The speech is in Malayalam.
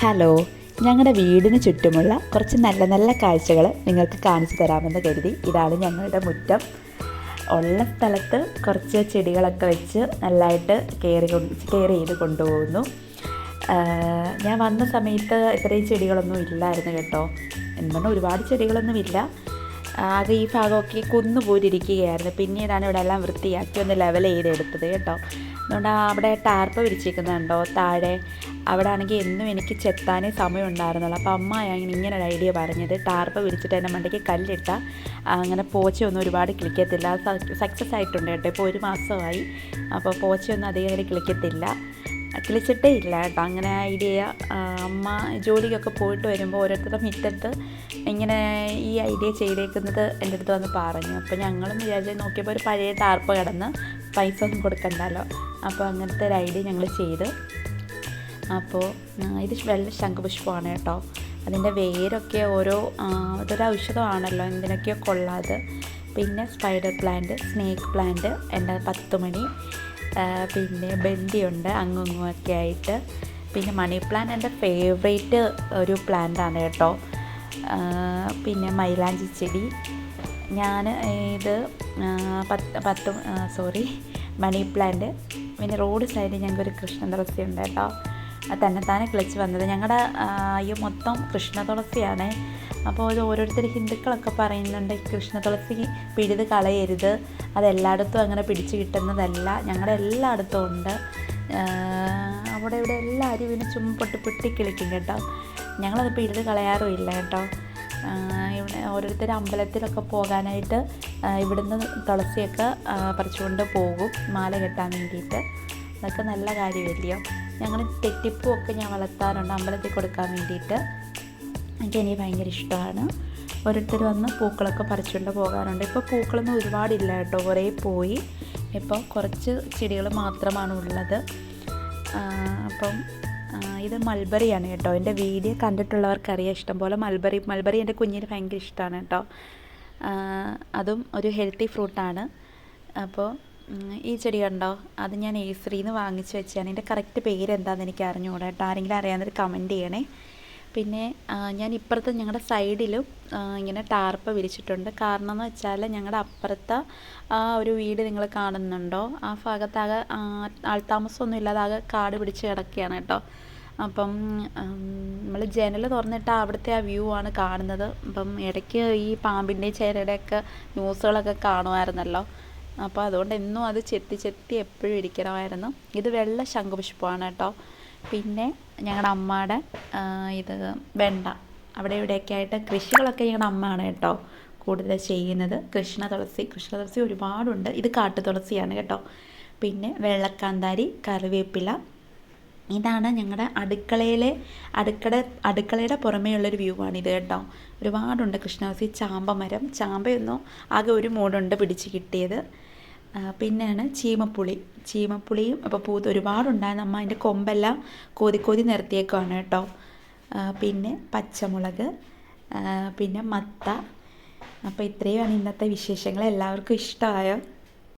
ഹലോ, ഞങ്ങളുടെ വീടിന് ചുറ്റുമുള്ള കുറച്ച് നല്ല നല്ല കാഴ്ചകൾ നിങ്ങൾക്ക് കാണിച്ചു തരാമെന്ന് കരുതി. ഇതാണ് ഞങ്ങളുടെ മുറ്റം. ഉള്ള സ്ഥലത്ത് കുറച്ച് ചെടികളൊക്കെ വെച്ച് നല്ലതായിട്ട് കെയർ ചെയ്ത് കൊണ്ടുപോകുന്നു. ഞാൻ വന്ന സമയത്ത് ഇത്രയും ചെടികളൊന്നും ഇല്ലായിരുന്നു കേട്ടോ. എന്നാൽ ഒരുപാട് ചെടികളൊന്നും ഇല്ല. ആകെ ഈ ഭാഗമൊക്കെ കുന്നുപോലിരിക്കുകയായിരുന്നു. പിന്നീടാണ് ഇവിടെ എല്ലാം വൃത്തിയാക്കി ഒന്ന് ലെവൽ ചെയ്തെടുത്തത് കേട്ടോ. അതുകൊണ്ട് അവിടെ ടാർപ്പ വിരിച്ചിരിക്കുന്നുണ്ടോ താഴെ, അവിടെ ആണെങ്കിൽ എന്നും എനിക്ക് ചെത്താനേ സമയം ഉണ്ടായിരുന്നുള്ളൂ. അപ്പോൾ അമ്മയാണ് ഇങ്ങനെ ഒരു ഐഡിയ പറഞ്ഞത്, ടാർപ്പ വിരിച്ചിട്ട് എൻ്റെ മണ്ടയ്ക്ക് കല്ലിട്ടാൽ അങ്ങനെ പോച്ചയൊന്നും ഒരുപാട് കിളിക്കത്തില്ല. സക്സസ് ആയിട്ടുണ്ട് കേട്ടോ. ഇപ്പോൾ 1 മാസമായി. അപ്പോൾ പോച്ചയൊന്നും അധികം അങ്ങനെ കിളിച്ചിട്ടേ ഇല്ല കേട്ടോ. അങ്ങനെ ഐഡിയ അമ്മ ജോലിക്കൊക്കെ പോയിട്ട് വരുമ്പോൾ ഓരോരുത്തരുടെ മുറ്റത്ത് ഇങ്ങനെ ഈ ഐഡിയ ചെയ്തേക്കുന്നത് എൻ്റെ അടുത്ത് വന്ന് പറഞ്ഞു. അപ്പോൾ ഞങ്ങളും വിചാരിച്ച് നോക്കിയപ്പോൾ ഒരു പഴയ ടാർപ്പ കിടന്ന് പൈസ ഒന്നും കൊടുക്കണ്ടല്ലോ. അപ്പോൾ അങ്ങനത്തെ ഒരു ഐഡിയ ഞങ്ങൾ ചെയ്ത്. അപ്പോൾ ഇത് വെള്ള ശംഖുപുഷ്പമാണ് കേട്ടോ. അതിൻ്റെ വേരൊക്കെ ഇതൊരു ഔഷധമാണല്ലോ, എന്തിനൊക്കെയോ കൊള്ളാതെ. പിന്നെ സ്പൈഡർ പ്ലാന്റ്, സ്നേക്ക് പ്ലാന്റ്, എൻ്റെ 10 മണി, പിന്നെ ബന്ദിയുണ്ട് അങ്ങുമൊക്കെ ആയിട്ട്. പിന്നെ മണി പ്ലാന്റ് എൻ്റെ ഫേവറേറ്റ് ഒരു പ്ലാന്റാണ് കേട്ടോ. പിന്നെ മൈലാഞ്ചി ചെടി, ഞാൻ ഇത് മണി പ്ലാന്റ്. പിന്നെ റോഡ് സൈഡിൽ ഞങ്ങൾക്കൊരു കൃഷ്ണ തുളസി ഉണ്ട് കേട്ടോ. അത് തന്നെത്താനെ കിളിച്ച് വന്നത്. ഞങ്ങളുടെ മൊത്തം കൃഷ്ണ തുളസിയാണ്. അപ്പോൾ ഇത് ഓരോരുത്തർ ഹിന്ദുക്കളൊക്കെ പറയുന്നുണ്ട് കൃഷ്ണ തുളസി പിഴുത് കളയരുത്, അതെല്ലായിടത്തും അങ്ങനെ പിടിച്ച് കിട്ടുന്നതല്ല. ഞങ്ങളുടെ എല്ലായിടത്തും ഉണ്ട്. അവിടെ ഇവിടെ എല്ലാവരും ഇതിന് പൊട്ടി കിളിക്കും കേട്ടോ. ഞങ്ങളത് പിഴുത് കളയാറും ഇല്ല കേട്ടോ. ഇവിടെ ഓരോരുത്തർ അമ്പലത്തിലൊക്കെ പോകാനായിട്ട് ഇവിടുന്ന് തുളസിയൊക്കെ പറിച്ചുകൊണ്ട് പോകും മാല കെട്ടാൻ വേണ്ടിയിട്ട്. അതൊക്കെ നല്ല കാര്യമല്ലയോ. ഞങ്ങൾ തെറ്റിപ്പൂവൊക്കെ ഞാൻ വളർത്താറുണ്ട് അമ്പലത്തിൽ കൊടുക്കാൻ വേണ്ടിയിട്ട്. എനിക്ക് ഭയങ്കര ഇഷ്ടമാണ്. ഓരോരുത്തർ വന്ന് പൂക്കളൊക്കെ പറിച്ചുകൊണ്ട് പോകാറുണ്ട്. ഇപ്പോൾ പൂക്കളൊന്നും ഒരുപാടില്ല കേട്ടോ, കുറേ പോയി. ഇപ്പോൾ കുറച്ച് ചെടികൾ മാത്രമാണ് ഉള്ളത്. അപ്പം ഇത് മൾബറിയാണ് കേട്ടോ. എൻ്റെ വീഡിയോ കണ്ടിട്ടുള്ളവർക്കറിയാം, ഇഷ്ടംപോലെ മൾബറി എൻ്റെ കുഞ്ഞിന് ഭയങ്കര ഇഷ്ടമാണ് കേട്ടോ. അതും ഒരു ഹെൽത്തി ഫ്രൂട്ടാണ്. അപ്പോൾ ഈ ചെടി കണ്ടോ, അത് ഞാൻ നഴ്സറിയിൽ വാങ്ങിച്ച് വെച്ചാണ്. എൻ്റെ കറക്റ്റ് പേര് എന്താണെന്ന് എനിക്ക് അറിഞ്ഞുകൂടാ കേട്ടോ. ആരെങ്കിലും അറിയാവുന്നൊരു കമൻറ്റ് ചെയ്യണേ. പിന്നെ ഞാൻ ഇപ്പുറത്ത് ഞങ്ങളുടെ സൈഡിലും ഇങ്ങനെ ടാർപ്പ വിരിച്ചിട്ടുണ്ട്. കാരണം എന്ന് വെച്ചാൽ ഞങ്ങളുടെ അപ്പുറത്തെ ഒരു വീട് നിങ്ങൾ കാണുന്നുണ്ടോ, ആ ഭാഗത്താകെ ആൾത്താമസമൊന്നും ഇല്ലാതെ ആകെ കാട് പിടിച്ച് കിടക്കുകയാണ് കേട്ടോ. അപ്പം നമ്മൾ ജനൽ തുറന്നിട്ട് അവിടുത്തെ ആ വ്യൂ ആണ് കാണുന്നത്. അപ്പം ഇടയ്ക്ക് ഈ പാമ്പിൻ്റെയും ചേരയുടെയൊക്കെ ന്യൂസുകളൊക്കെ കാണുമായിരുന്നല്ലോ. അപ്പോൾ അതുകൊണ്ട് എന്നും അത് ചെത്തി എപ്പോഴും ഇരിക്കണമായിരുന്നു. ഇത് വെള്ള ശംഖുപുഷ്പമാണ് കേട്ടോ. പിന്നെ ഞങ്ങളുടെ അമ്മയുടെ ഇത് വെണ്ട, അവിടെ ഇവിടെയൊക്കെ ആയിട്ട് കൃഷികളൊക്കെ ഞങ്ങളുടെ അമ്മയാണ് കേട്ടോ കൂടുതൽ ചെയ്യുന്നത്. കൃഷ്ണ തുളസി ഒരുപാടുണ്ട്. ഇത് കാട്ടു തുളസിയാണ് കേട്ടോ. പിന്നെ വെള്ളക്കാന്താരി, കറിവേപ്പില. ഇതാണ് ഞങ്ങളുടെ അടുക്കളയുടെ പുറമേ ഉള്ളൊരു വ്യൂ ആണിത് കേട്ടോ. ഒരുപാടുണ്ട് കൃഷ്ണതുളസി. ചാമ്പയൊന്നും ആകെ ഒരു മൂടുണ്ട് പിടിച്ച് കിട്ടിയത്. പിന്നെയാണ് ചീമപ്പുളിയും അപ്പോൾ പൂത്ത് ഒരുപാടുണ്ടായിരുന്നു. അമ്മ അതിൻ്റെ കൊമ്പെല്ലാം കോതി നിർത്തിയേക്കുവാണ് കേട്ടോ. പിന്നെ പച്ചമുളക്, പിന്നെ മത്ത. അപ്പോൾ ഇത്രയുമാണ് ഇന്നത്തെ വിശേഷങ്ങൾ. എല്ലാവർക്കും ഇഷ്ടമായോ?